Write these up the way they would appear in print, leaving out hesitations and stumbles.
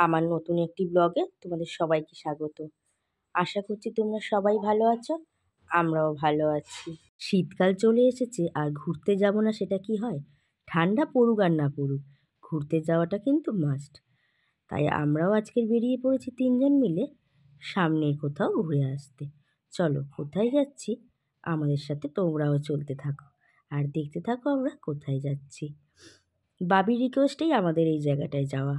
আমার নতুন একটি ব্লগে তোমাদের সবাইকে স্বাগত। আশা করছি তোমরা সবাই ভালো আছো, আমরাও ভালো আছি। শীতকাল চলে এসেছে আর ঘুরতে যাব না সেটা কি হয়? ঠান্ডা পড়ুক আর না পড়ুক, ঘুরতে যাওয়াটা কিন্তু মাস্ট। তাই আমরাও আজকের বেরিয়ে পড়েছি 3 জন মিলে সামনের কোথাও ঘুরে আসতে। চলো কোথায় যাচ্ছি আমাদের সাথে তোমরাও চলতে থাকো আর দেখতে থাকো আমরা কোথায় যাচ্ছি। বাবির রিকোয়েস্টেই আমাদের এই জায়গাটায় যাওয়া।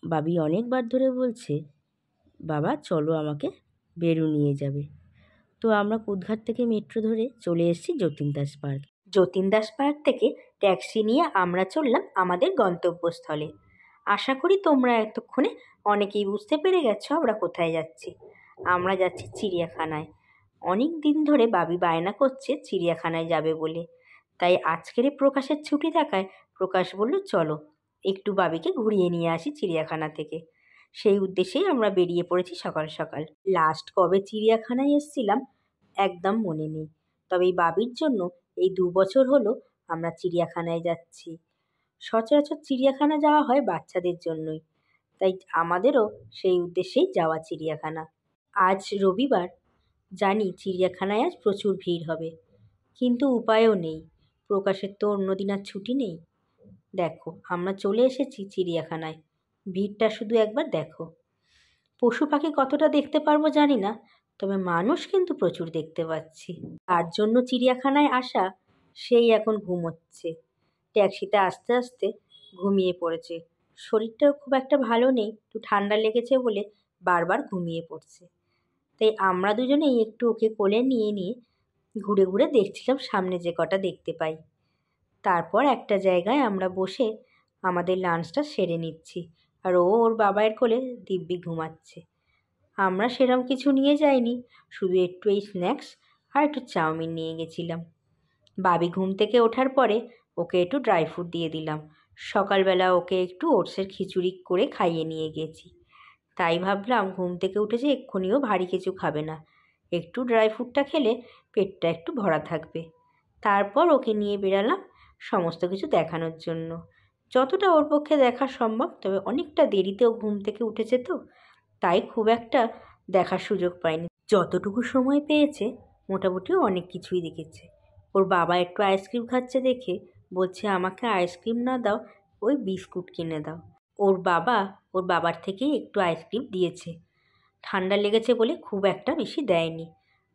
বাবি অনেকবার ধরে বলছে, বাবা চলো আমাকে বেরু নিয়ে যাবে। তো আমরা কুদঘাট থেকে মেট্রো ধরে চলে এসেছি যতীন দাস পার্ক। যতীন দাস পার্ক থেকে ট্যাক্সি নিয়ে আমরা চললাম আমাদের গন্তব্যস্থলে। আশা করি তোমরা এতক্ষণে অনেকেই বুঝতে পেরে গেছো আমরা কোথায় যাচ্ছি। আমরা যাচ্ছি চিড়িয়াখানায়। অনেক দিন ধরে বাবি বায়না করছে চিড়িয়াখানায় যাবে বলে, তাই আজকের প্রকাশের ছুটি থাকায় প্রকাশ বলল চলো একটু বাবিকে ঘুরিয়ে নিয়ে আসি চিড়িয়াখানা থেকে। সেই উদ্দেশ্যেই আমরা বেরিয়ে পড়েছি সকাল সকাল। লাস্ট কবে চিড়িয়াখানায় এসেছিলাম একদম মনে নেই, তবে এই বাবির জন্য এই 2 বছর হলো আমরা চিড়িয়াখানায় যাচ্ছি। সচরাচর চিড়িয়াখানা যাওয়া হয় বাচ্চাদের জন্যই, তাই আমাদেরও সেই উদ্দেশ্যেই যাওয়া চিড়িয়াখানা। আজ রবিবার, জানি চিড়িয়াখানায় আজ প্রচুর ভিড় হবে, কিন্তু উপায়ও নেই, প্রকাশের তো অন্যদিন আর ছুটি নেই। দেখো আমরা চলে এসেছি চিড়িয়াখানায়, ভিড়টা শুধু একবার দেখো। পশু পাখি কতটা দেখতে পারবো জানি না, তবে মানুষ কিন্তু প্রচুর দেখতে পাচ্ছি। তার জন্য চিড়িয়াখানায় আসা সেই এখন ঘুমোচ্ছে। ট্যাক্সিতে আস্তে আস্তে ঘুমিয়ে পড়েছে। শরীরটাও খুব একটা ভালো নেই, একটু ঠান্ডা লেগেছে বলে বারবার ঘুমিয়ে পড়ছে। তাই আমরা দুজনেই একটু ওকে কোলে নিয়ে নিয়ে ঘুরে ঘুরে দেখছিলাম সামনে যে কটা দেখতে পাই। তারপর একটা জায়গায় আমরা বসে আমাদের লাঞ্চটা সেরে নিচ্ছি, আর ও ওর বাবার কোলে দিব্যি ঘুমাচ্ছে। আমরা সেরম কিছু নিয়ে যাইনি, শুধু একটু এই স্ন্যাক্স আর একটু চাউমিন নিয়ে গেছিলাম। বাবি ঘুম থেকে ওঠার পরে ওকে একটু ড্রাই ফ্রুট দিয়ে দিলাম। সকালবেলা ওকে একটু ওটসের খিচুড়ি করে খাইয়ে নিয়ে গেছি। তাই ভাবলাম ঘুম থেকে উঠেছে এক্ষুনিও ভারী কিছু খাবে না, একটু ড্রাই ফ্রুটটা খেলে পেটটা একটু ভরা থাকবে। তারপর ওকে নিয়ে বেরালাম সমস্ত কিছু দেখানোর জন্য, যতটা ওর পক্ষে দেখা সম্ভব। তবে অনেকটা দেরিতেও ঘুম থেকে উঠেছে তো, তাই খুব একটা দেখার সুযোগ পায়নি। যতটুকু সময় পেয়েছে মোটামুটি অনেক কিছুই দেখেছে। ওর বাবা একটু আইসক্রিম খাচ্ছে দেখে বলছে আমাকে আইসক্রিম না দাও, ওই বিস্কুট কিনে দাও। ওর বাবার থেকেই একটু আইসক্রিম দিয়েছে, ঠান্ডা লেগেছে বলে খুব একটা বেশি দেয়নি।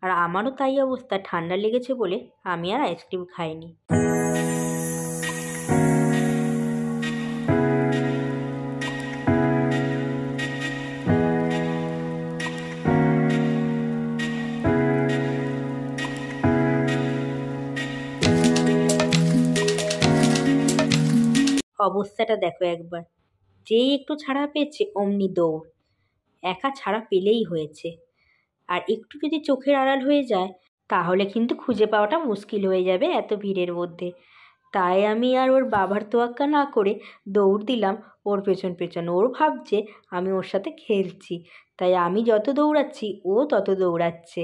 আর আমারও তাই অবস্থা, ঠান্ডা লেগেছে বলে আমি আর আইসক্রিম খাইনি। অবস্থাটা দেখো একবার, যেই একটু ছাড়া পেয়েছে অমনি দৌড়। একা ছাড়া পেলেই হয়েছে, আর একটু যদি চোখের আড়াল হয়ে যায় তাহলে কিন্তু খুঁজে পাওয়াটা মুশকিল হয়ে যাবে এত ভিড়ের মধ্যে। তাই আমি আর ওর বাবার তোয়াক্কা না করে দৌড় দিলাম ওর পেছন পেছন। ওর ভাবছে আমি ওর সাথে খেলছি, তাই আমি যত দৌড়াচ্ছি ও তত দৌড়াচ্ছে।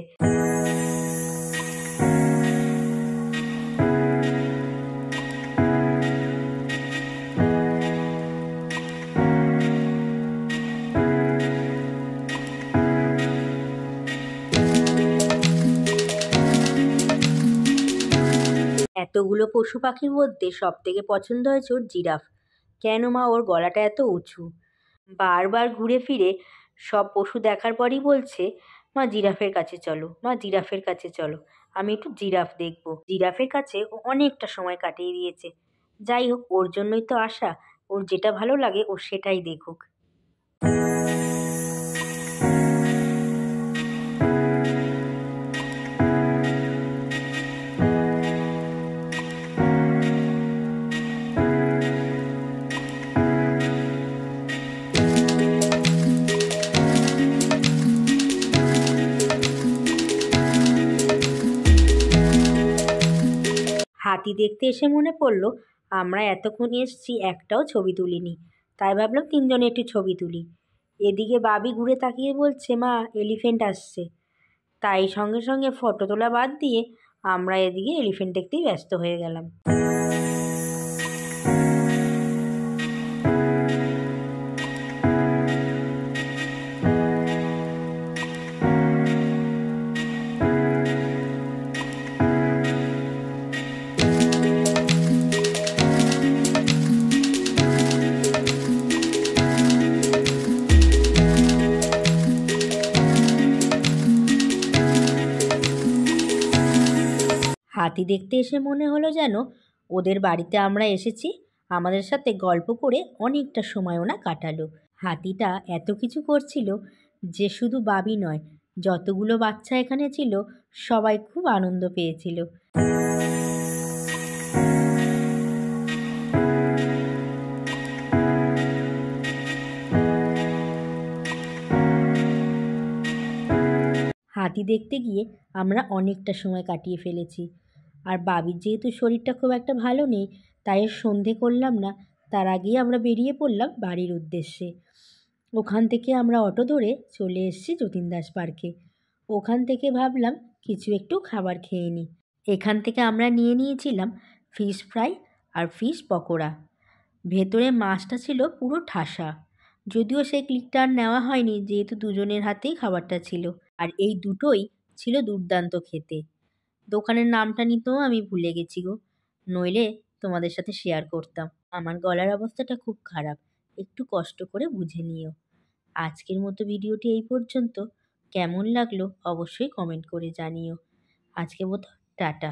এতগুলো পশু পাখির মধ্যে সব থেকে পছন্দ হয়েছে ওর জিরাফ। কেন মা, ওর গলাটা এত উঁচু। বারবার ঘুরে ফিরে সব পশু দেখার পরই বলছে মা জিরাফের কাছে চলো, মা জিরাফের কাছে চলো, আমি একটু জিরাফ দেখবো। জিরাফের কাছে ও অনেকটা সময় কাটিয়ে দিয়েছে। যাই হোক, ওর জন্যই তো আসা, ওর যেটা ভালো লাগে ও সেটাই দেখুক। হাতি দেখতে এসে মনে পড়লো আমরা এতক্ষণ এসছি একটাও ছবি তুলিনি, তাই ভাবলাম 3 জনে একটু ছবি তুলি। এদিকে বাবি ঘুরে তাকিয়ে বলছে মা এলিফ্যান্ট আসছে, তাই সঙ্গে সঙ্গে ফটো তোলা বাদ দিয়ে আমরা এদিকে এলিফ্যান্ট দেখতেই ব্যস্ত হয়ে গেলাম। হাতি দেখতে এসে মনে হলো যেন ওদের বাড়িতে আমরা এসেছি। আমাদের সাথে গল্প করে অনেকটা সময় ওরা কাটালো। হাতিটা এত কিছু করছিল যে শুধু বাবি নয়, যতগুলো বাচ্চা এখানে ছিল সবাই খুব আনন্দ পেয়েছিল। হাতি দেখতে গিয়ে আমরা অনেকটা সময় কাটিয়ে ফেলেছি। আর বাবির যেহেতু শরীরটা খুব একটা ভালো নেই, তাই সন্ধে করলাম না, তার আগেই আমরা বেরিয়ে পড়লাম বাড়ির উদ্দেশ্যে। ওখান থেকে আমরা অটো ধরে চলে এসেছি যতীন দাস পার্কে। ওখান থেকে ভাবলাম কিছু একটু খাবার খেয়ে নিই। এখান থেকে আমরা নিয়ে নিয়েছিলাম ফিশ ফ্রাই আর ফিশ পকোড়া। ভেতরে মাছটা ছিল পুরো ঠাসা, যদিও সেই ক্লিকটা আর নেওয়া হয়নি যেহেতু দুজনের হাতেই খাবারটা ছিল। আর এই দুটোই ছিল দুর্দান্ত খেতে। দোকানের নামটা নিতেও আমি ভুলে গেছি গো, নইলে তোমাদের সাথে শেয়ার করতাম। আমার গলার অবস্থাটা খুব খারাপ, একটু কষ্ট করে বুঝে নিও। আজকের মতো ভিডিওটি এই পর্যন্ত। কেমন লাগলো অবশ্যই কমেন্ট করে জানিও। আজকের মতো টাটা।